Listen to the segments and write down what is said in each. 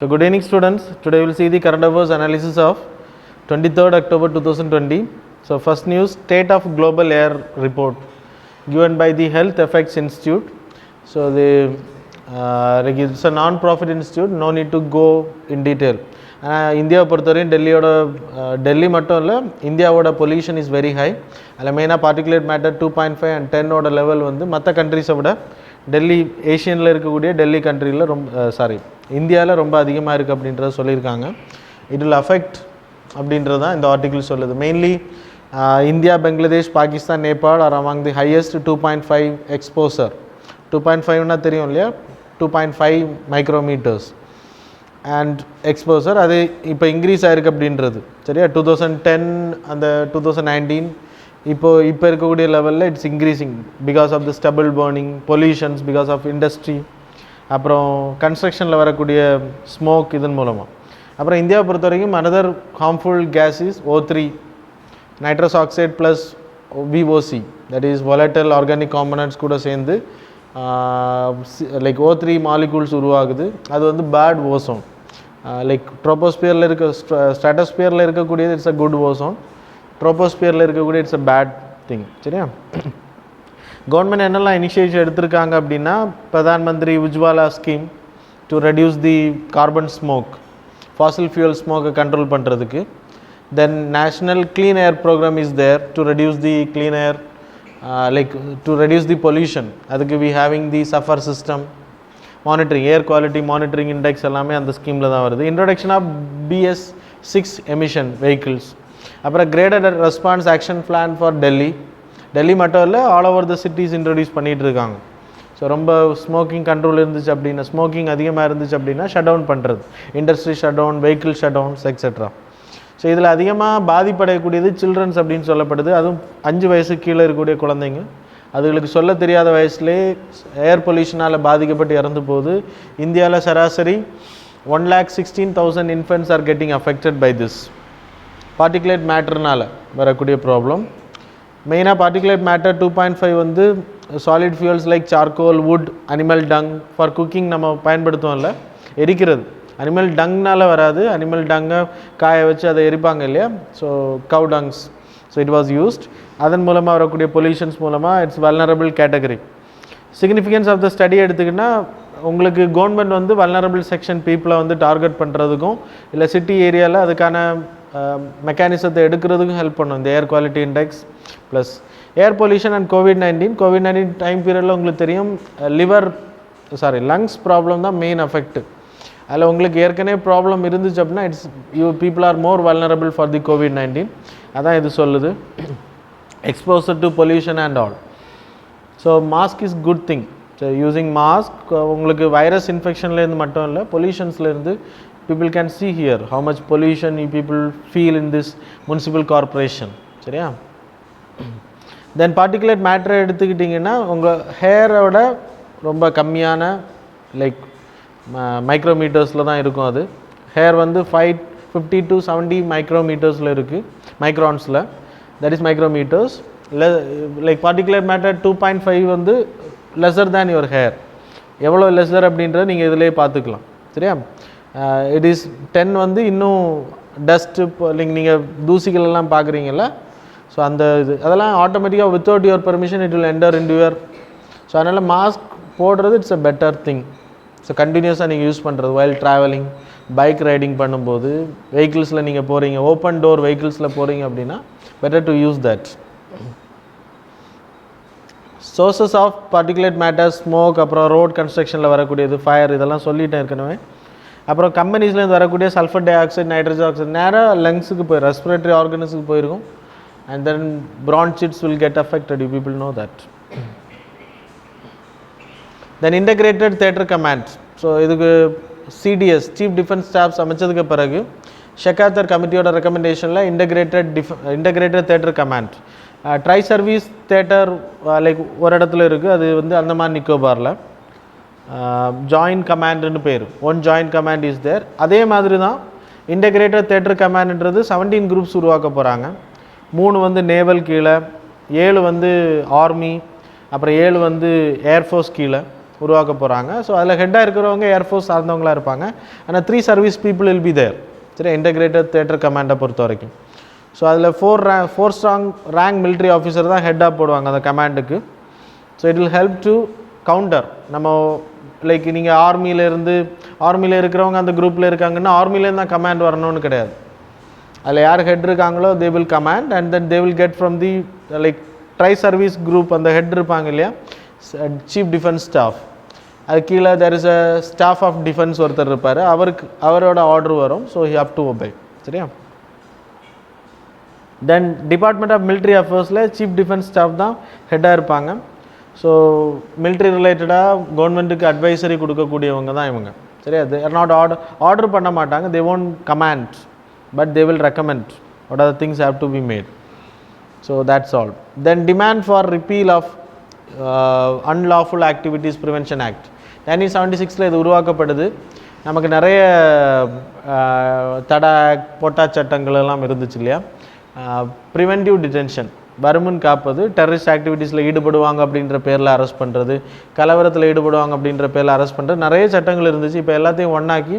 So good evening students, today we will see the current affairs analysis of 23rd October 2020. So first news, State of Global Air Report given by the Health Effects Institute. So it's a non-profit institute, no need to go in detail. இந்தியாவை பொறுத்தவரையும் டெல்லி மட்டும் இல்லை, இந்தியாவோட pollution is very high. அதில் மெயினாக particulate matter 2.5 and 10 level வந்து மற்ற கண்ட்ரிஸை விட டெல்லி ஏஷியனில் இருக்கக்கூடிய டெல்லி கண்ட்ரியில் இந்தியாவில் ரொம்ப அதிகமாக இருக்குது அப்படின்றத சொல்லியிருக்காங்க. இட் வில் அஃபெக்ட் அப்படின்றது தான் இந்த ஆர்டிகிள் சொல்லுது. Mainly India, Bangladesh, Pakistan, Nepal are among the highest 2.5 exposure. 2.5னா தெரியும் இல்லையா, 2.5 மைக்ரோமீட்டர்ஸ் அண்ட் எக்ஸ்போசர். அது இப்போ இன்க்ரீஸ் ஆகிருக்கு அப்படின்றது சரியா. 2010 அந்த 2019 இப்போ இருக்கக்கூடிய லெவலில் it's increasing because of the stubble burning, pollutions because of industry, அப்புறம் கன்ஸ்ட்ரக்ஷனில் வரக்கூடிய ஸ்மோக் இதன் மூலமாக. அப்புறம் இந்தியாவை பொறுத்த வரைக்கும் another harmful gas is O3 nitrous oxide plus VOC, that is volatile organic components கூட சேர்ந்து லைக் O3 மாலிகூல்ஸ் உருவாகுது. அது வந்து பேட் ஓசோன். லைக் ட்ரோபோஸ்பியரில் ஸ்ட்ராட்டோஸ்பியரில் இருக்கக்கூடியது இட்ஸ் அ குட் ஓசோன், ட்ரோபோஸ்பியரில் இருக்கக்கூடிய இட்ஸ் அ பேட் திங் சரியா. கவர்மெண்ட் என்னெல்லாம் இனிஷியேட்டிவ் எடுத்திருக்காங்க அப்படின்னா, Pradhan Mantri Ujjwala scheme to reduce the carbon smoke, fossil fuel ஸ்மோக்கை கண்ட்ரோல் பண்ணுறதுக்கு. Then national clean air programme is there to reduce the clean air, like to reduce the pollution. அதுக்கு we having the SAFAR system, monitoring, air quality monitoring index எல்லாமே அந்த ஸ்கீமில் தான் வருது. Introduction of BS6 emission vehicles. அப்புறம் graded response action plan for Delhi மட்டும் இல்லை, all over the cities introduce பண்ணிகிட்டு இருக்காங்க. ஸோ ரொம்ப ஸ்மோக்கிங் கண்ட்ரோல் இருந்துச்சு அப்படின்னா, ஸ்மோக்கிங் அதிகமாக இருந்துச்சு அப்படின்னா ஷட் டவுன் பண்ணுறது, industry shut down, vehicle shut downs etcetera. So இதில் அதிகமாக பாதிப்படையக்கூடியது சில்ட்ரன்ஸ் அப்படின்னு சொல்லப்படுது. அதுவும் 5 வயசுக்கு கீழே இருக்கக்கூடிய குழந்தைங்க, அதுகளுக்கு சொல்ல தெரியாத வயசுலேயே ஏர் பொல்யூஷனால் பாதிக்கப்பட்டு இறந்து போகுது. இந்தியாவில் சராசரி 1,16,000 infants are getting affected by this particulate மேட்டர்னால் வரக்கூடிய ப்ராப்ளம். மெயினாக பார்ட்டிகுலேட் மேட்டர் 2.5 வந்து solid fuels like charcoal, wood, animal dung for cooking நம்ம பயன்படுத்துவோம்ல, எரிக்கிறது. அனிமல் டங்னால் வராது, அனிமல் டங்கை காய வச்சு அதை எரிப்பாங்க இல்லையா. So cow dungs, so it was used. அதன் மூலமாக வரக்கூடிய பொல்யூஷன்ஸ் மூலமாக it's vulnerable category. Significance of the study எடுத்துக்கிட்டால் உங்களுக்கு கவர்மெண்ட் வந்து வல்னரபிள் செக்ஷன் பீப்புளை வந்து டார்கெட் பண்ணுறதுக்கும் இல்லை சிட்டி ஏரியாவில் அதுக்கான மெக்கானிசத்தை எடுக்கிறதுக்கும் ஹெல்ப் பண்ணும் இந்த ஏர் quality index plus air pollution and COVID-19 time பீரியடில் உங்களுக்கு தெரியும் லங்ஸ் ப்ராப்ளம் தான் மெயின் அஃபெக்ட். அதில் உங்களுக்கு ஏற்கனவே ப்ராப்ளம் இருந்துச்சு அப்படின்னா people are more vulnerable for the COVID-19. அதான் இது சொல்லுது, exposure to pollution and all. So mask is good thing. So using mask உங்களுக்கு வைரஸ் இன்ஃபெக்ஷன்லேருந்து மட்டும் இல்லை, பொல்யூஷன்ஸ்லேருந்து people can see here how much pollution you people feel in this municipal corporation சரியா. தென் particulate மேட்டரை எடுத்துக்கிட்டிங்கன்னா உங்கள் ஹேரோட ரொம்ப கம்மியான லைக் மைக்ரோமீட்டர்ஸில் தான் இருக்கும். அது ஹேர் வந்து 550 to 70 மைக்ரோமீட்டர்ஸில் இருக்குது, மைக்ரான்ஸில், that is micrometres. Like particulate matter 2.5 வந்து லெஸர் தேன் யுவர் ஹேர். எவ்வளோ லெஸர் அப்படின்றத நீங்கள் இதிலே பார்த்துக்கலாம் சரியா. இட் இஸ் 10 வந்து இன்னும் டஸ்ட்டு நீங்கள் தூசிகள் எல்லாம் பார்க்குறீங்கள, ஸோ அந்த அதெல்லாம் ஆட்டோமேட்டிக்காக without your permission it will enter in your. So அதனால் மாஸ்க் போடுறது it's a better thing. So கண்டினியூஸாக நீங்கள் யூஸ் பண்ணுறது வைல் ட்ராவலிங், பைக் ரைடிங் பண்ணும்போது, வெஹிக்கிள்ஸில் நீங்கள் போகிறீங்க, ஓப்பன் டோர் வெஹிக்கிள்ஸில் போகிறீங்க அப்படின்னா better to use that. Sources of particulate matter, smoke, அப்புறம் ரோட் கன்ஸ்ட்ரக்ஷனில் வரக்கூடியது, ஃபயர், இதெல்லாம் சொல்லிட்டேன் ஏற்கனவே. அப்புறம் கம்பெனிஸ்லேருந்து வரக்கூடிய sulphur dioxide, nitrogen oxide நேராக லங்ஸுக்கு ரெஸ்பிரேட்டரி ஆர்கன்ஸுக்கு போயிருக்கும். And then bronchitis will get affected, you people know that. Then integrated theatre command. So இதுக்கு CDS சீஃப் டிஃபென்ஸ் ஸ்டாஃப்ஸ் அமைச்சதுக்கு பிறகு ஷெகாத்தர் கமிட்டியோட ரெக்கமெண்டேஷனில் integrated theatre command, tri service theatre like ஒரு இடத்துல இருக்குது, அது வந்து அந்தமான் நிக்கோபாரில். ஜாயின்ட் கமாண்டுன்னு பேர், one joint command is there. அதே மாதிரி தான் இன்டகிரேட்டட் தேட்டர் கமாண்ட்ன்றது 17 குரூப்ஸ் உருவாக்க போகிறாங்க. 3 வந்து நேவல் கீழே, 7 வந்து ஆர்மி, அப்புறம் 7 வந்து ஏர்ஃபோர்ஸ் கீழே. உருவாக்க போகிறாங்க. ஸோ அதில் ஹெட்டாக இருக்கிறவங்க ஏர்ஃபோர்ஸ் சார்ந்தவங்களாக இருப்பாங்க. ஆனால் 3 service people will be there. சரி, இன்டகிரேட்டட் தியேட்டர் கமாண்டை பொறுத்த வரைக்கும். ஸோ அதில் 4 ஸ்ட்ராங் ரேங்க் மிலிட்ரி ஆஃபீஸர் தான் ஹெட்டாக போடுவாங்க அந்த கமாண்டுக்கு. So it will help to counter. நம்ம லைக் நீங்கள் ஆர்மியில் இருக்கிறவங்க அந்த குரூப்பில் இருக்காங்கன்னா ஆர்மிலேருந்து தான் கமாண்ட் வரணும்னு கிடையாது. அதில் யார் ஹெட் இருக்காங்களோ they will command and then they will get from the like tri service group. அந்த ஹெட் இருப்பாங்க இல்லையா, சீஃப் டிஃபென்ஸ் ஸ்டாஃப், அது கீழே there is a staff of defence ஒருத்தர் இருப்பார், அவரோட ஆர்டர் வரும். So he have to obey. சரியா? தென் டிபார்ட்மெண்ட் ஆஃப் மிலிட்ரி அஃபேர்ஸில் சீஃப் டிஃபென்ஸ் ஸ்டாஃப் தான் ஹெட்டாக இருப்பாங்க. ஸோ மிலிட்ரி ரிலேட்டடாக கவர்மெண்ட்டுக்கு அட்வைசரி கொடுக்கக்கூடியவங்க தான் இவங்க. சரியா? தே ஆர் நாட் ஆர்டர் பண்ண மாட்டாங்க, they won't command, but they will recommend what are the things have to be made. So that's all. Then demand for repeal of unlawful activities prevention act 1976 இது உருவாக்கப்படுது. நமக்கு நிறைய தடா act, பொட்டா சட்டங்கள் எல்லாம் இருந்துச்சு இல்லையா. Preventive detention, வருமுன் காப்பது, டெரரிஸ்ட் ஆக்டிவிட்டீஸில் ஈடுபடுவாங்க அப்படின்ற பேரில் அரெஸ்ட் பண்ணுறது, கலவரத்தில் ஈடுபடுவாங்க அப்படின்ற பேரில் அரெஸ்ட் பண்ணுறது, நிறைய சட்டங்கள் இருந்துச்சு. இப்போ எல்லாத்தையும் ஒன்றாக்கி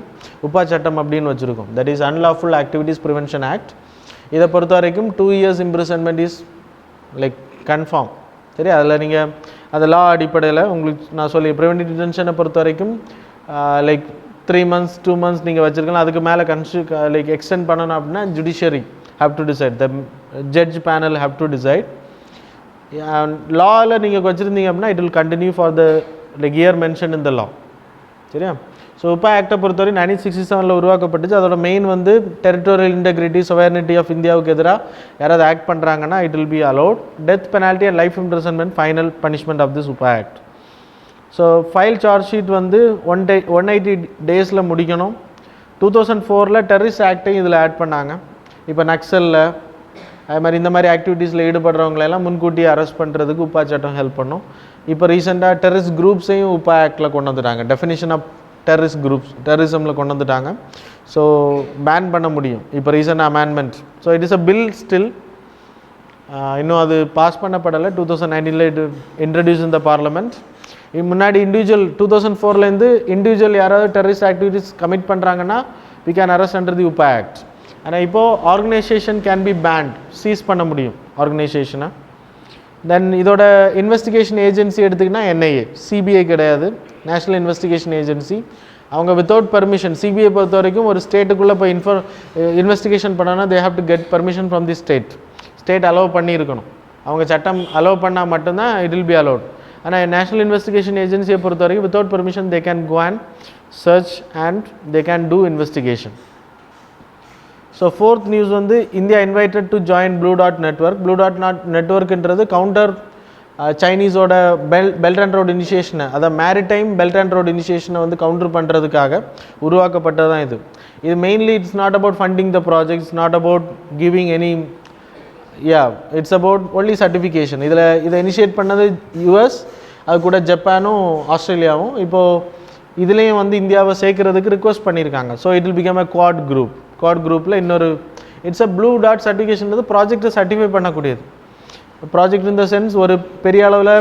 உப்பா சட்டம் அப்படின்னு வச்சுருக்கோம். That is unlawful activities prevention act. இதை பொறுத்த வரைக்கும் 2 years imprisonment is like confirm. சரி, அதில் நீங்கள் அந்த லா அடிப்படையில் உங்களுக்கு நான் சொல்லி ப்ரிவென்டிவ் டிடென்ஷனை பொறுத்த வரைக்கும் லைக் 3 months 2 months நீங்கள் வச்சுருக்கலாம். அதுக்கு மேலே லைக் எக்ஸ்டெண்ட் பண்ணணும் அப்படின்னா judiciary have to decide, the judge panel have to decide. லாவில் நீங்கள் வச்சுருந்தீங்க அப்படின்னா it will continue for the like year mentioned in the law. சரியா? ஸோ உப்பா ஆக்டை பொறுத்தவரை 1967 உருவாக்கப்பட்டுச்சு. அதோட மெயின் வந்து டெரிட்டோரியல் இன்டெகிரிட்டி, சொவர்னிட்டி ஆஃப் இந்தியாவுக்கு எதிராக யாராவது ஆக்ட் பண்ணுறாங்கன்னா it will be allowed. Death penalty and life imprisonment final punishment of this UAPA act. So file charge sheet வந்து 180 days முடிக்கணும். 2004 டெரரிஸ்ட் ஆக்டையும் இதில் ஆட் பண்ணாங்க. இப்போ நக்சலில் அது மாதிரி இந்த மாதிரி ஆக்டிவிட்டீஸில் ஈடுபடுறவங்களெல்லாம் முன்கூட்டியே அரெஸ்ட் பண்ணுறதுக்கு உப்பா சட்டம் ஹெல்ப் பண்ணும். இப்போ ரீசெண்டாக டெரரிஸ்ட் குரூப்ஸையும் உப்பா ஆக்டில் கொண்டு வந்துட்டாங்க. டெஃபினிஷன் ஆஃப் டெரரிஸ்ட் குரூப்ஸ் டெரரிசமில் கொண்டு வந்துட்டாங்க. ஸோ பேன் பண்ண முடியும் இப்போ recent amendment. So it is a bill still, இன்னும் அது பாஸ் பண்ணப்படலை. 2019 இது இன்ட்ரடியூஸ் இன் த பார்லமெண்ட். முன்னாடி இண்டிவிஜுவல் 2004 இண்டிவிஜுவல் யாராவது டெரரிஸ்ட் ஆக்டிவிட்டீஸ் கமிட் பண்ணுறாங்கன்னா we can arrest under the UAPA act. ஆனால் இப்போது organisation can be banned, seize பண்ண முடியும் ஆர்கனைசேஷனை. தென் இதோட இன்வெஸ்டிகேஷன் ஏஜென்சி எடுத்துக்கிட்டால் என்ஐஏ, சிபிஐ கிடையாது, நேஷ்னல் இன்வெஸ்டிகேஷன் ஏஜென்சி. அவங்க வித்தவுட் பர்மிஷன், சிபிஐ பொறுத்த வரைக்கும் ஒரு ஸ்டேட்டுக்குள்ளே போய் இன்வெஸ்டிகேஷன் பண்ணோன்னா they have to get permission from the state allow பண்ணியிருக்கணும். அவங்க சட்டம் அலோவ் பண்ணால் மட்டும்தான் இட் வில் பி அலோட். ஆனால் நேஷ்னல் இன்வெஸ்டிகேஷன் ஏஜென்சியை பொறுத்த வரைக்கும் without permission they can go and search and they can do investigation. So 4th news வந்து India invited to join blue dot network. Blue dot நெட்ஒர்க்ன்றது counter சைனீஸோட belt and road இனிஷியேஷனை, அதை maritime belt and road இனிஷியேஷனை வந்து counter பண்ணுறதுக்காக உருவாக்கப்பட்டது தான் இது. இது mainly it's not about funding the project, it's not about giving any, it's about only certification. இதை இனிஷியேட் பண்ணது யூஎஸ், அது கூட ஜப்பானும் ஆஸ்திரேலியாவும். இப்போது இதுலேயும் வந்து இந்தியாவை சேர்க்கறதுக்கு ரிக்வஸ்ட் பண்ணியிருக்காங்க. So it will become a quad குரூப்பில் இன்னொரு இட்ஸ் அ ப்ளூ டாட் சர்டிஃபிகேஷன்றது ப்ராஜெக்டை சர்டிஃபை பண்ணக்கூடியது. ப்ராஜெக்ட் இன் த சென்ஸ் ஒரு பெரிய அளவில்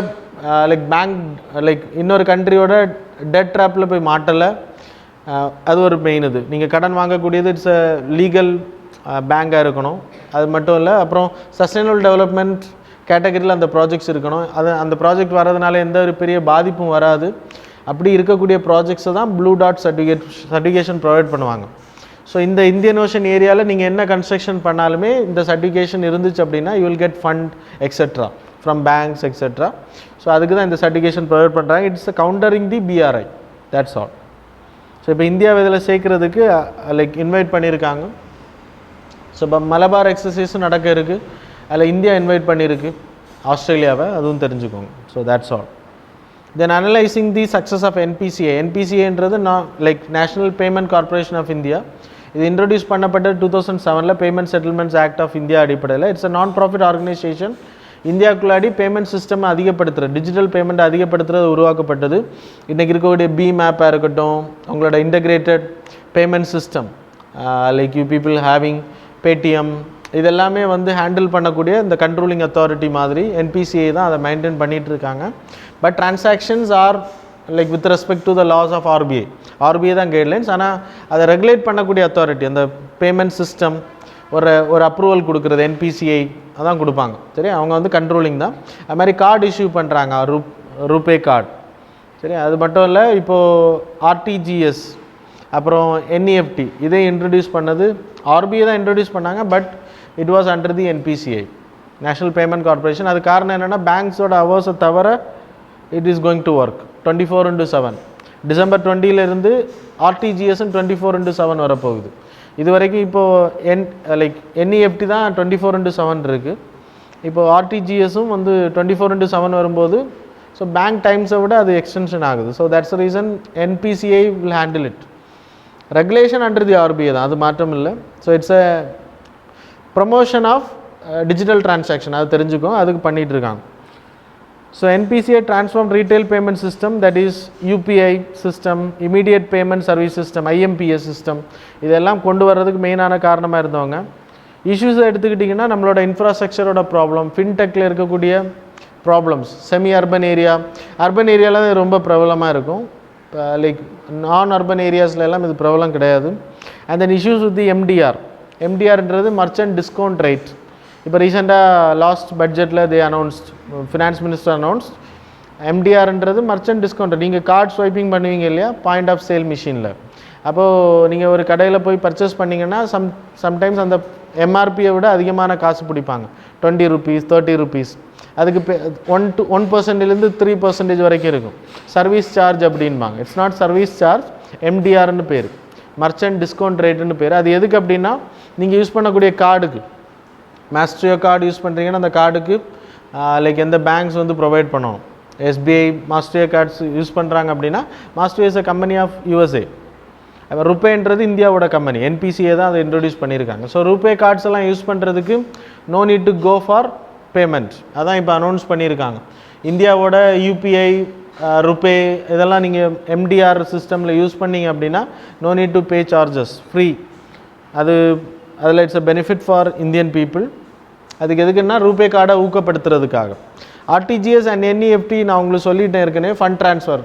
லைக் பேங்க் லைக் இன்னொரு கண்ட்ரியோட டெட் ட்ராப்பில் போய் மாட்டலை, அது ஒரு மெயின். இது நீங்கள் கடன் வாங்கக்கூடியது இட்ஸ் அ லீகல் பேங்காக இருக்கணும். அது மட்டும் இல்லை, அப்புறம் சஸ்டைனபிள் டெவலப்மெண்ட் கேட்டகரியில் அந்த ப்ராஜெக்ட்ஸ் இருக்கணும். அந்த ப்ராஜெக்ட் வர்றதுனால எந்த ஒரு பெரிய பாதிப்பும் வராது. அப்படி இருக்கக்கூடிய ப்ராஜெக்ட்ஸை தான் ப்ளூ டாட் சர்டிஃபிகேஷன் ப்ரொவைட் பண்ணுவாங்க. ஸோ இந்த இந்தியன் ஓஷன் ஏரியாவில் நீங்கள் என்ன கன்ஸ்ட்ரக்ஷன் பண்ணாலுமே இந்த சர்டிஃபிகேஷன் இருந்துச்சு அப்படின்னா you will get fund etcetera from banks etcetera. So அதுக்கு தான் இந்த சர்டிஃபிகேஷன் ப்ரொவைட் பண்ணுறாங்க. It's countering the PRI, that's all. So இப்போ இந்தியாவை இதில் சேர்க்கறதுக்கு லைக் இன்வைட் பண்ணியிருக்காங்க. ஸோ இப்போ மலபார் எக்ஸசைஸும் நடக்க இருக்குது, அதில் இந்தியா இன்வைட் பண்ணியிருக்கு ஆஸ்திரேலியாவை, அதுவும் தெரிஞ்சுக்கோங்க. So that's all. Then analyzing the success of NPCA. NPCAன்றது like national payment corporation of India. இது இன்ட்ரடியூஸ் பண்ணப்பட்ட 2007 payment settlements act of India அடிப்படையில். It's a non profit organisation. இந்தியாவுக்குள்ளாடி பேமெண்ட் சிஸ்டம் அதிகப்படுத்துகிறது, டிஜிட்டல் பேமெண்ட் அதிகப்படுத்துறது உருவாக்கப்பட்டது. இன்றைக்கி இருக்கக்கூடிய பீம் ஆப்பாக இருக்கட்டும், உங்களோட integrated payment system like you people having Paytm, இதெல்லாமே வந்து ஹேண்டில் பண்ணக்கூடிய இந்த கண்ட்ரோலிங் அத்தாரிட்டி மாதிரி என்பிசிஐ தான் அதை மெயின்டைன் பண்ணிகிட்டு இருக்காங்க. But transactions are like with respect to the laws of RBI தான் கைட்லைன்ஸ். ஆனால் அதை ரெகுலேட் பண்ணக்கூடிய அத்தாரிட்டி அந்த பேமெண்ட் சிஸ்டம் ஒரு அப்ரூவல் கொடுக்குறது என்பிசிஐ அதான் கொடுப்பாங்க. சரி, அவங்க வந்து கண்ட்ரோலிங் தான். அது மாதிரி கார்டு இஷ்யூ பண்ணுறாங்க, ரூபே கார்டு. சரி, அது மட்டும் இல்லை, இப்போது ஆர்டிஜிஎஸ் அப்புறம் என்இஎஃப்டி இதை இன்ட்ரடியூஸ் பண்ணது ஆர்பிஐ தான் இன்ட்ரடியூஸ் பண்ணாங்க. But it was under the NPCI, national payment corporation. அது காரணம் என்னென்னா பேங்க்ஸோட ஹவர்ஸை தவிர it is going to work 24/7. December 20 ஆர்டிஜிஎஸ்ன்னு 24/7 வரப்போகுது. இது வரைக்கும் இப்போது என்இஎஃப்டி தான் 24/7 இருக்குது. இப்போது ஆர்டிஜிஎஸும் வந்து 24/7 வரும்போது ஸோ பேங்க் டைம்ஸை விட அது எக்ஸ்டென்ஷன் ஆகுது. So that's the reason NPCI will handle it. Regulation under the RBI தான், அது மாற்றம் இல்லை. So it's a promotion of digital transaction, அது தெரிஞ்சுக்கும், அதுக்கு பண்ணிகிட்டு இருக்காங்க. So NPCI transform retail payment system, that is UPI system, immediate payment service system, IMPS system, இதெல்லாம் கொண்டு வர்றதுக்கு மெயினான காரணமாக இருந்தவங்க. இஷ்யூஸை எடுத்துக்கிட்டிங்கன்னா நம்மளோட இன்ஃப்ராஸ்ட்ரக்சரோட ப்ராப்ளம், ஃபின்டெக்கில் இருக்கக்கூடிய ப்ராப்ளம்ஸ், செமி அர்பன் ஏரியாவில் தான் ரொம்ப பிரபலமாக இருக்கும். லைக் நான் அர்பன் ஏரியாஸில் எல்லாம் இது பிரபலம் கிடையாது. And then issues with the எம்டிஆர்ன்றது மர்ச்சன்ட் டிஸ்கவுண்ட் ரேட். இப்போ ரீசெண்டாக லாஸ்ட் பட்ஜெட்டில் they announced, finance minister announced எம்டிஆர்ன்றது மர்ச்சன்ட் டிஸ்கவுண்ட். நீங்கள் கார்டு ஸ்வைப்பிங் பண்ணுவீங்க இல்லையா பாயிண்ட் ஆஃப் சேல் மிஷினில், அப்போது நீங்கள் ஒரு கடையில் போய் பர்ச்சேஸ் பண்ணிங்கன்னா சம்டைம்ஸ் அந்த எம்ஆர்பியை விட அதிகமான காசு பிடிப்பாங்க, 20 rupees 30 rupees. அதுக்கு 1% 3% வரைக்கும் இருக்கும். சர்வீஸ் சார்ஜ் அப்படின்பாங்க. இட்ஸ் நாட் சர்வீஸ் சார்ஜ், எம்டிஆர்னு பேர், மர்ச்சன்ட் டிஸ்கவுண்ட் ரேட்டுன்னு பேர். அது எதுக்கு அப்படின்னா நீங்கள் யூஸ் பண்ணக்கூடிய கார்டுக்கு, மாஸ்ட்ரியோ கார்டு யூஸ் பண்ணுறீங்கன்னா அந்த கார்டுக்கு லைக் எந்த பேங்க்ஸ் வந்து ப்ரொவைட் பண்ணணும். எஸ்பிஐ மாஸ்ட்ரியோ கார்ட்ஸ் யூஸ் பண்ணுறாங்க அப்படின்னா Maestro is a company of USA. அப்போ ருபேன்றது இந்தியாவோட கம்பெனி, என்பிசிஏ தான் அதை இன்ட்ரடியூஸ் பண்ணியிருக்காங்க. ஸோ ருபே கார்ட்ஸ் எல்லாம் யூஸ் பண்ணுறதுக்கு no need to go for payment, அதான் இப்போ அனௌன்ஸ் பண்ணியிருக்காங்க. இந்தியாவோட யூபிஐ ருபே இதெல்லாம் நீங்கள் எம்டிஆர் சிஸ்டமில் யூஸ் பண்ணிங்க அப்படின்னா no need to pay charges, free. அதில் it's a benefit for Indian people. அதுக்கு எதுக்குன்னா ரூபே கார்டை ஊக்கப்படுத்துறதுக்காக. ஆர்டிஜிஎஸ் அண்ட் என்இஎஃப்டி நான் உங்களுக்கு சொல்லிட்டேன் ஏற்கனவே. Fund transfer,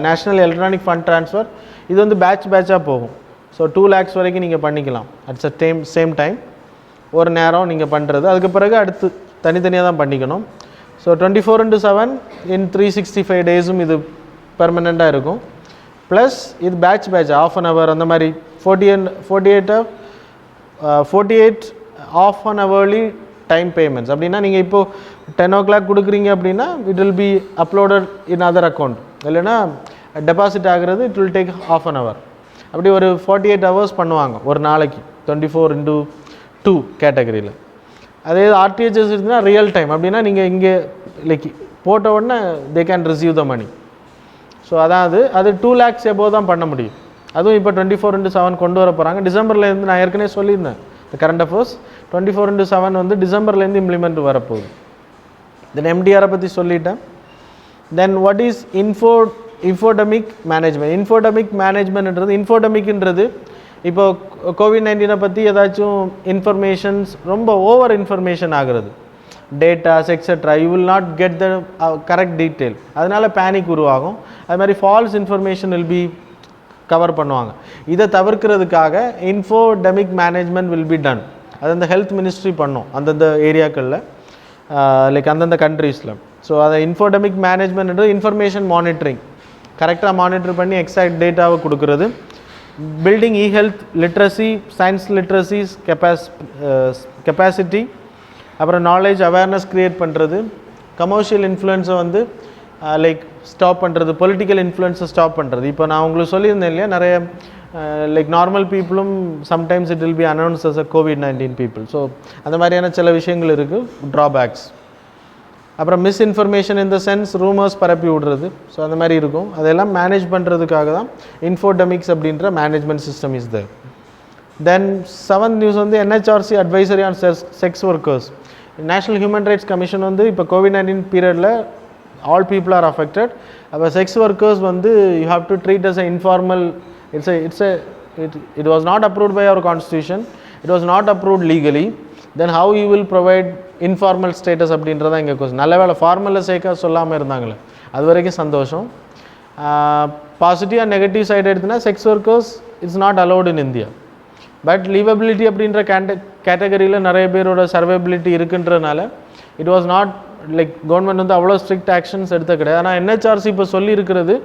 national electronic fund transfer, இது வந்து பேட்சாக போகும். ஸோ 2 lakhs வரைக்கும் நீங்கள் பண்ணிக்கலாம் அட்ஸ் அ சேம் டைம், ஒரு நேரம் நீங்கள் பண்ணுறது. அதுக்கு பிறகு அடுத்து தனித்தனியாக தான் பண்ணிக்கணும். ஸோ 24/7 in 365 days இது பெர்மனெண்ட்டாக இருக்கும். ப்ளஸ் இது பேட்ச் ½ an hour அந்த மாதிரி 48 half-an-hourly டைம் பேமெண்ட்ஸ். அப்படின்னா நீங்கள் இப்போது 10 o'clock கொடுக்குறீங்க அப்படின்னா it will B uploaded in other account, இல்லைன்னா டெபாசிட் ஆகிறது it will take ½ an hour. அப்படி ஒரு 48 hours பண்ணுவாங்க ஒரு நாளைக்கு, 24/2 கேட்டகரியில். அதே ஆர்டிஹெச்எஸ் இருந்துன்னா ரியல் டைம், அப்படின்னா நீங்கள் இங்கே லைக் போட்ட உடனே they can receive the money. So அதாவது அது 2 lakhs above தான் பண்ண முடியும். அதுவும் இப்போ 24/7 கொண்டு வர போகிறாங்க. டிசம்பர்லேருந்து நான் ஏற்கனவே சொல்லியிருந்தேன், இந்த கரண்ட் அஃபேர்ஸ் 24/7 வந்து டிசம்பர்லேருந்து இம்ப்ளிமெண்ட் வரப்போகுது. தென் எம்டிஆரை பற்றி சொல்லிட்டேன். தென் வாட் இஸ் இன்ஃபோடெமிக் மேனேஜ்மெண்ட்ன்றது இன்ஃபோடெமிக்ன்றது இப்போ COVID-19 பற்றி ஏதாச்சும் இன்ஃபர்மேஷன்ஸ் ரொம்ப ஓவர் இன்ஃபர்மேஷன் ஆகிறது, datas etcetera, you will not get the correct detail, அதனால் பேனிக் உருவாகும். அது மாதிரி falls information will be cover பண்ணுவாங்க. இதை தவிர்க்கிறதுக்காக இன்ஃபோடெமிக் மேனேஜ்மெண்ட் வில் பி டன். அது அந்த ஹெல்த் மினிஸ்ட்ரி பண்ணும் அந்தந்த ஏரியாக்களில், லைக் அந்தந்த கண்ட்ரீஸில். ஸோ அதை இன்ஃபோடெமிக் மேனேஜ்மெண்ட்ன்றது இன்ஃபர்மேஷன் மானிட்டரிங், கரெக்டாக மானிட்டர் பண்ணி எக்ஸாக்ட் டேட்டாவை கொடுக்குறது. Building health literacy, science literacies capacity, அப்புறம் நாலேஜ் அவேர்னஸ் க்ரியேட் பண்ணுறது. கமர்ஷியல் இன்ஃப்ளூயன்ஸை வந்து லைக் ஸ்டாப் பண்ணுறது, பொலிட்டிக்கல் இன்ஃப்ளூயன்ஸை ஸ்டாப் பண்ணுறது. இப்போ நான் உங்களுக்கு சொல்லியிருந்தேன் இல்லையா, நிறைய லைக் நார்மல் பீப்புளும் sometimes it will be announce as a COVID-19 people. So அந்த மாதிரியான சில விஷயங்கள் இருக்குது, ட்ராபேக்ஸ். அப்புறம் misinformation in the sense rumours பரப்பி விடுறது, ஸோ அந்த மாதிரி இருக்கும். அதெல்லாம் மேனேஜ் பண்ணுறதுக்காக தான் இன்ஃபோடெமிக்ஸ் அப்படின்ற management system is there. Then 7th news வந்து NHRC advisory on sex workers. National human rights commission வந்து இப்போ COVID-19 பீரியடில் ஆல் பீப்புள் ஆர் அஃபெக்டட். அப்போ செக்ஸ் ஒர்க்கர்ஸ் வந்து you have to treat as a informal, it was not approved by our constitution, it was not approved legally, then how you will provide informal status அப்படின்றதான் இங்கே question. நல்ல வேலை ஃபார்மலில் சேர்க்க சொல்லாமல் இருந்தாங்களே, அது வரைக்கும் சந்தோஷம். பாசிட்டிவ் அண்ட் நெகட்டிவ் சைடு எடுத்துனா sex workers it's not allowed in India. But livability அப்படின்ற கேட்டகரியில் நிறைய பேரோட சர்வைபிலிட்டி இருக்குன்றதுனால it was not like government வந்து அவ்வளோ ஸ்ட்ரிக்ட் ஆக்ஷன்ஸ் எடுத்த கிடையாது. ஆனால் என்ஹெச்ஆர்சி இப்போ சொல்லியிருக்கிறது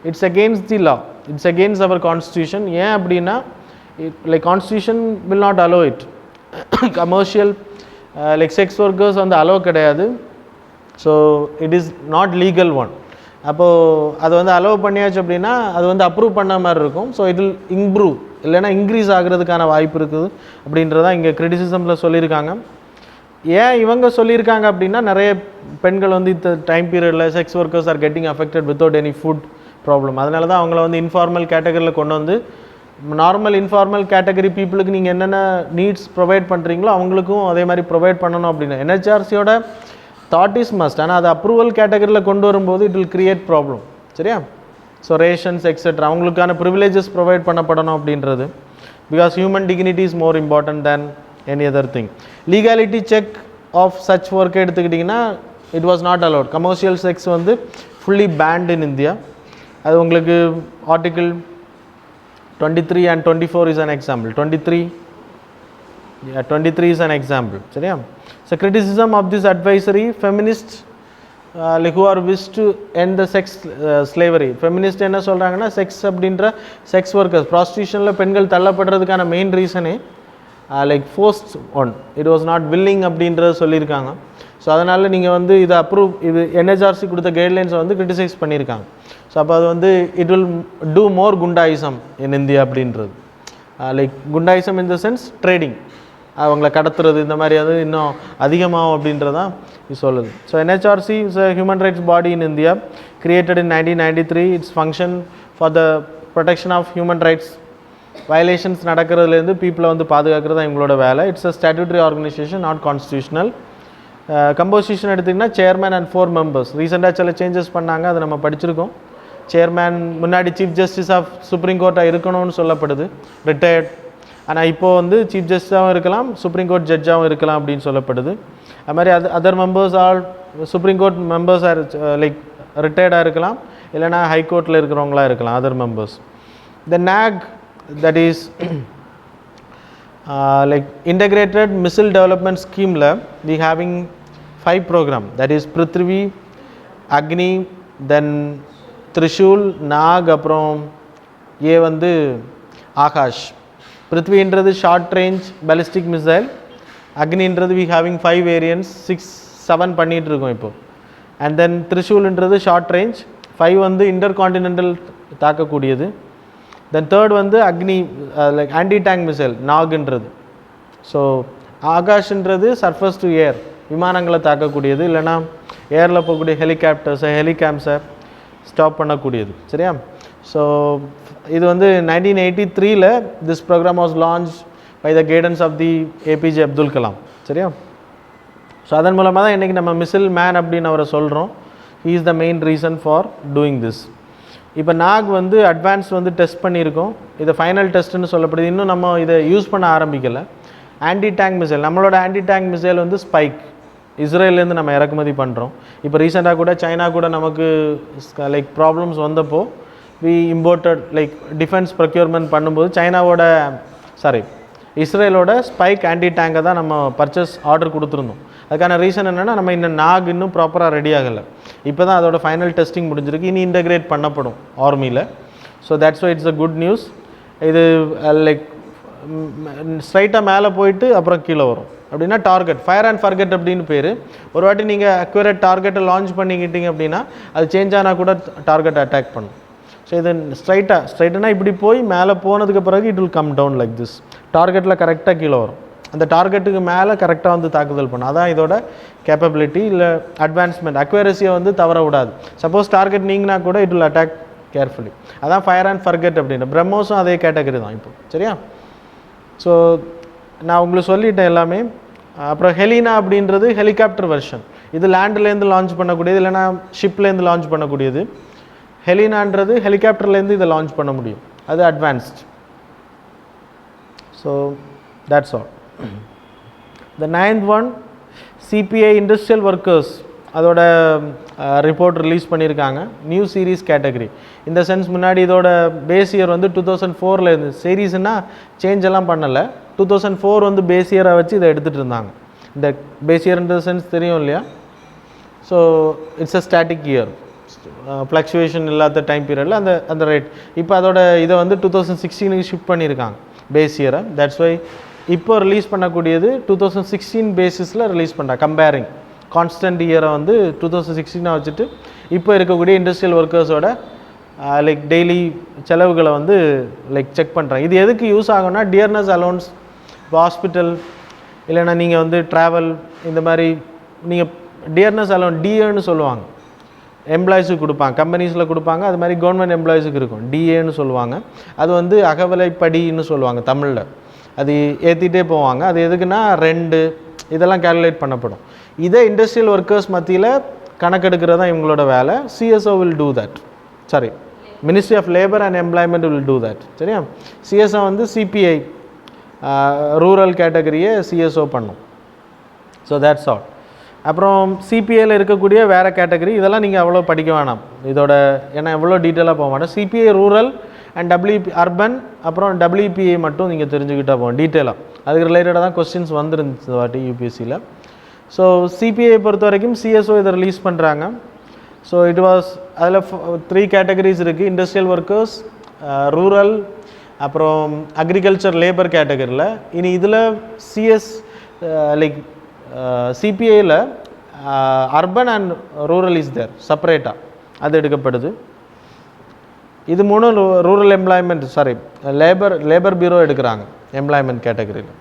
it's against the law, it's against our constitution. ஏன் அப்படின்னா like constitution will not allow it. Commercial like sex workers வந்து அலோவ் கிடையாது. So it is not legal one. அப்போது அது வந்து அலோவ் பண்ணியாச்சு அப்படின்னா அது வந்து அப்ரூவ் பண்ண மாதிரி இருக்கும். ஸோ இட் வில் இம்ப்ரூவ் இல்லைன்னா இன்க்ரீஸ் ஆகிறதுக்கான வாய்ப்பு இருக்குது அப்படின்றதான் இங்கே கிரிட்டிசிசமில் சொல்லியிருக்காங்க. ஏன் இவங்க சொல்லியிருக்காங்க அப்படின்னா நிறைய பெண்கள் வந்து இந்த டைம் பீரியடில் sex workers R getting affected without any food problem. அதனால தான் அவங்கள வந்து இன்ஃபார்மல் கேட்டகரியில் கொண்டு வந்து நார்மல் இன்ஃபார்மல் கேட்டகரி பீப்புளுக்கு நீங்கள் என்னென்ன நீட்ஸ் ப்ரொவைட் பண்ணுறீங்களோ அவங்களுக்கும் அதே மாதிரி ப்ரொவைட் பண்ணணும் அப்படின்னு என்ஹெச்ஆர்சியோட தாட் இஸ் மஸ்ட். ஆனால் அது அப்ரூவல் கேட்டகரியில் கொண்டு வரும்போது இட் வில் கிரியேட் ப்ராப்ளம். சரியா? ஸோ ரேஷன்ஸ் எக்ஸெட்ரா அவங்களுக்கான ப்ரிவிலேஜஸ் ப்ரொவைட் பண்ணப்படணும் அப்படின்றது. Because human dignity is more important than any other thing. Legality check of such work எடுத்துக்கிட்டிங்கன்னா it was not allowed. Commercial sex வந்து fully banned in India. அது உங்களுக்கு article 23 and 24 is an example. 23 is an example. சரியா? So criticism of this advisory feminists like who are wish to end the sex slavery. feminist என்ன சொல்றாங்கன்னா sex அப்படின்ற sex workers ப்ராஸ்டியூஷனில் பெண்கள் தள்ளப்படுறதுக்கான main ரீசனே like forced one, it was not willing அப்படின்றத சொல்லியிருக்காங்க. ஸோ அதனால் நீங்கள் வந்து இதை அப்ரூவ் இது என்ஹெச்ஆர்சி கொடுத்த கைட்லைன்ஸை வந்து கிரிட்டிசைஸ் பண்ணியிருக்காங்க. ஸோ அப்போ அது வந்து it will do more goondaism in India அப்படின்றது. Like goondaism in the sense trading, அவங்கள கடத்துறது இந்த மாதிரி அது இன்னும் அதிகமாகும் அப்படின்றதான் இது சொல்லுது. So NHRC is a human rights body in India created in 1993. Its function for the protection of human rights. Violations நடக்கிறதுலேருந்து பீப்புளை வந்து பாதுகாக்கிறது தான் எங்களோட வேலை. It's a statutory organisation, not constitutional. Composition எடுத்திங்கன்னா சேர்மேன் அண்ட் 4 members. ரீசெண்டாக சில சேஞ்சஸ் பண்ணாங்க, அதை நம்ம படிச்சிருக்கோம். சேர்மேன் முன்னாடி சீஃப் ஜஸ்டிஸ் ஆஃப் சுப்ரீம் கோர்ட்டாக இருக்கணும்னு சொல்லப்படுது, ரிட்டையர்ட். ஆனால் இப்போது வந்து சீஃப் ஜஸ்டிஸாகவும் இருக்கலாம், சுப்ரீம் கோர்ட் ஜட்ஜாகவும் இருக்கலாம் அப்படின்னு சொல்லப்படுது. அது மாதிரி other members all supreme court members are like ரிட்டையர்டாக இருக்கலாம், இல்லைனா ஹைகோர்ட்டில் இருக்கிறவங்களா இருக்கலாம் other members. The Nag that is like integrated missile development scheme la we having 5 program, that is Prithvi, Agni, then Trishul, Nag, aprom ye vandu Akash. Prithvi என்றது short range ballistic missile, Agni என்றது we having 5 variants, 6-7 பண்ணிட்டு இருக்கோம் இப்போ. And then Trishul என்றது short range, 5 வந்து intercontinental தாக்கக்கூடியது. Then third வந்து Agni like anti tank missile நாக்ன்றது. So ஆகாஷ்ன்றது சர்ஃபஸ் டு ஏர் விமானங்களை தாக்கக்கூடியது, இல்லைனா ஏரில் போகக்கூடிய ஹெலிகாப்டர்ஸை ஹெலிகாம்ஸை ஸ்டாப் பண்ணக்கூடியது. சரியா? ஸோ இது வந்து 1983 this programme was launch by the guidance of the APJ Abdul Kalam. சரியா? ஸோ அதன் மூலமாக தான் இன்றைக்கி நம்ம மிசில் மேன் அப்படின்னு அவரை சொல்கிறோம். He is the main reason for doing this. இப்போ நாக் வந்து அட்வான்ஸ் வந்து டெஸ்ட் பண்ணியிருக்கோம், இதை ஃபைனல் டெஸ்ட்டுன்னு சொல்லப்படுது. இன்னும் நம்ம இதை யூஸ் பண்ண ஆரம்பிக்கலை. ஆன்டி டேங்க் மிசைல், நம்மளோட ஆன்டி டேங்க் மிசைல் வந்து ஸ்பைக், இஸ்ரேல்லேருந்து நம்ம இறக்குமதி பண்ணுறோம். இப்போ ரீசெண்டாக கூட சைனா கூட நமக்கு லைக் ப்ராப்ளம்ஸ் வந்தப்போ we imported like defence procurement பண்ணும்போது சைனாவோட இஸ்ரேலோட ஸ்பைக் ஆன்டி டேங்கை தான் நம்ம பர்ச்சேஸ் ஆர்டர் கொடுத்துருந்தோம். அதுக்கான ரீசன் என்னென்னா நம்ம இந்த நாக் இன்னும் ப்ராப்பராக ரெடி ஆகலை. இப்போ தான் அதோட ஃபைனல் டெஸ்டிங் முடிஞ்சிருக்கு, இனி இன்டகிரேட் பண்ணப்படும் ஆர்மியில். So that's why it's a good news. இது லைக் ஸ்ட்ரைட்டாக மேலே போயிட்டு அப்புறம் கீழே வரும் அப்படின்னா டார்கெட் ஃபயர் அண்ட் ஃபர்கெட் அப்படின்னு பேர். ஒரு வாட்டி நீங்கள் அக்யூரேட் டார்கெட்டை லான்ச் பண்ணிக்கிட்டீங்க அப்படின்னா அது சேஞ்ச் ஆனால் கூட டார்கெட் அட்டாக் பண்ணும். ஸோ இது ஸ்ட்ரைட்டானா இப்படி போய் மேலே போனதுக்கு பிறகு it will come down like this. டார்கெட்டில் கரெக்டாக கீழே வரும், அந்த டார்கெட்டுக்கு மேலே கரெக்டாக வந்து தாக்குதல் பண்ணும். அதான் இதோட கேப்பபிலிட்டி இல்லை அட்வான்ஸ்மெண்ட். அக்யூரஸியை வந்து தவற விடாது. சப்போஸ் டார்கெட் நீங்கினா கூட இட் வில் அட்டாக் கேர்ஃபுல்லி. அதான் ஃபயர் அண்ட் ஃபர்கெட் அப்படின்னு. பிரம்மோஸும் அதே கேட்டகரி தான் இப்போ. சரியா? ஸோ நான் உங்களுக்கு சொல்லிட்டேன் எல்லாமே. அப்புறம் ஹெலினா அப்படின்றது ஹெலிகாப்டர் வெர்ஷன். இது லேண்ட்லேருந்து லான்ச் பண்ணக்கூடியது, இல்லைனா ஷிப்லேருந்து லான்ச் பண்ணக்கூடியது. ஹெலினான்றது ஹெலிகாப்டர்லேருந்து இதை லான்ச் பண்ண முடியும், அது advanced. So that's all. The ninth one, CPI industrial workers அதோட ரிப்போர்ட் ரிலீஸ் பண்ணியிருக்காங்க. நியூ சீரீஸ் கேட்டகரி இந்த சென்ஸ் முன்னாடி இதோட பேஸ் இயர் வந்து 2004 இருந்து சீரீஸ்னால் சேஞ்ச் எல்லாம் பண்ணலை. 2004 வந்து பேஸ் இயராக வச்சு இதை எடுத்துகிட்டு இருந்தாங்க. இந்த பேஸ் இயர்ன்ற சென்ஸ் தெரியும் இல்லையா? So it's a static year, fluctuation இல்லாத டைம் பீரியடில் அந்த ரேட். இப்போ அதோட இதை வந்து 2016 ஷிஃப்ட் பண்ணியிருக்காங்க பேஸ் இயரை. தட்ஸ் வை இப்போ ரிலீஸ் பண்ணக்கூடியது 2016 பேசிஸில் ரிலீஸ் பண்ணுறாங்க. கம்பேரிங் கான்ஸ்டன்ட் இயரை வந்து 2016 வச்சுட்டு இப்போ இருக்கக்கூடிய இண்டஸ்ட்ரியல் ஒர்க்கர்ஸோட லைக் டெய்லி செலவுகளை வந்து லைக் செக் பண்ணுறாங்க. இது எதுக்கு யூஸ் ஆகும்னா டியர்னஸ் அலோன்ஸ், இப்போ ஹாஸ்பிட்டல் இல்லைன்னா நீங்கள் வந்து ட்ராவல் இந்த மாதிரி நீங்கள் டியர்னஸ் அலோன் டிஏன்னு சொல்லுவாங்க, எம்ப்ளாயிஸுக்கு கொடுப்பாங்க, கம்பெனிஸில் கொடுப்பாங்க. அது மாதிரி கவர்மெண்ட் எம்ப்ளாயிஸுக்கு இருக்கும், டிஏன்னு சொல்லுவாங்க. அது வந்து அகவிலைப்படின்னு சொல்லுவாங்க தமிழில். அது ஏற்றிட்டே போவாங்க. அது எதுக்குன்னா ரெண்டு இதெல்லாம் கேல்குலேட் பண்ணப்படும். இதே இண்டஸ்ட்ரியல் ஒர்க்கர்ஸ் மத்தியில் கணக்கெடுக்கிறது தான் இவங்களோட வேலை. CSO will do that. Sorry, ministry of labour and employment will do that. சரியா? சிஎஸ்ஓ வந்து சிபிஐ ரூரல் கேட்டகரியை சிஎஸ்ஓ பண்ணும். So that's all. அப்புறம் சிபிஐயில் இருக்கக்கூடிய வேறு கேட்டகரி இதெல்லாம் நீங்கள் அவ்வளோ படிக்க வேணாம் இதோட, ஏன்னா எவ்வளோ டீட்டெயிலாக போக மாட்டோம். CBI rural and WB urban, அப்புறம் டபிள்யூபிஐ மட்டும் நீங்கள் தெரிஞ்சுக்கிட்டால் போகும் டீட்டெயிலாக. அதுக்கு ரிலேட்டடாக தான் கொஸ்டின்ஸ் வந்துருந்துச்சு இந்த வாட்டி யூபிஎஸ்சியில். ஸோ சிபிஐ பொறுத்த வரைக்கும் சிஎஸ்ஓ இதை ரிலீஸ் பண்ணுறாங்க. ஸோ இட் வாஸ் அதில் 3 கேட்டகரிஸ் இருக்குது. இண்டஸ்ட்ரியல் ஒர்க்கர்ஸ், ரூரல், அப்புறம் அக்ரிகல்ச்சர் லேபர் கேட்டகரியில். இனி இதில் சிஎஸ் லைக் சிபிஐயில் urban and rural is there செப்பரேட்டாக, அது எடுக்கப்படுது. இது 3 rural employment sorry labour bureau எடுக்கிறாங்க எம்ப்ளாய்மெண்ட் கேட்டகரியில்.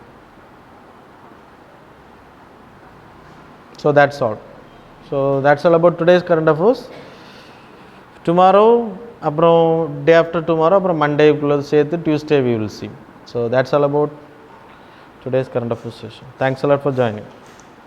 So that's all. So that's all about today's current affairs. Tomorrow, அப்புறம் டே ஆஃப்டர் டுமாரோ, அப்புறம் மண்டேக்குள்ளே சேர்த்து Tuesday we will see. So that's all about today's current affairs session. Thanks a lot for joining.